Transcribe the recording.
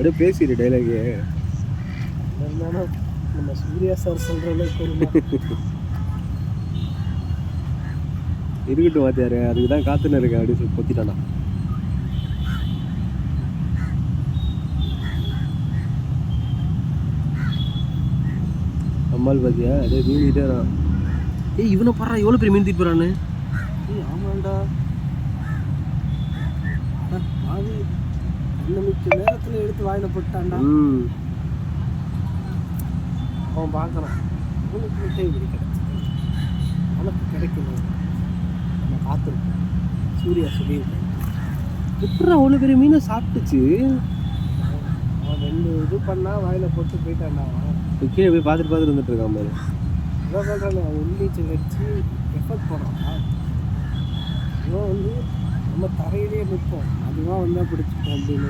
அப்படியே பேசிடு டைலாகு. இருந்தாலும் நம்ம சூர்யா சார் சொல்கிற அளவுக்கு இருக்கட்டும் வாத்தியாரு, அதுக்கு தான் காத்துன்னு இருக்கேன் அப்படின்னு சொல்லி பொத்திட்டானா. அம்மாள் பாத்தியா அதே மீன்கிட்டே வரான். ஏய் இவனை பாடுறான், எவ்வளோ பெரிய மீன் தூக்கிட்டு போறான்னு. ஏய் ஆமாண்டா, அது 2 நிமிஷ நேரத்தில் எடுத்து வாயில் போட்டான்டா. அவன் பார்க்குறான், அவனுக்கு மிட்டை இப்படி கிடைச்சிது, உனக்கு கிடைக்கணும், நம்ம பார்த்துருக்கோம். சூர்யா சொல்லியிருக்கேன். எப்படா அவ்வளோ பெரிய மீனை சாப்பிட்டுச்சு? அவன் 2 இது பண்ணால் வாயில் போட்டு போயிட்டான்டா. அவன் கீழே போய் பார்த்துட்டு இருந்துட்டு இருக்கான் பாரு. இவன் சொல்கிறான், அவன் உள்ளீச்சல் வச்சு எஃபர்ட் போடுறான். இவன் வந்து நம்ம தரையிலே நிற்போம், அதுவாக வந்தால் பிடிச்சிப்போம் அப்படின்னு.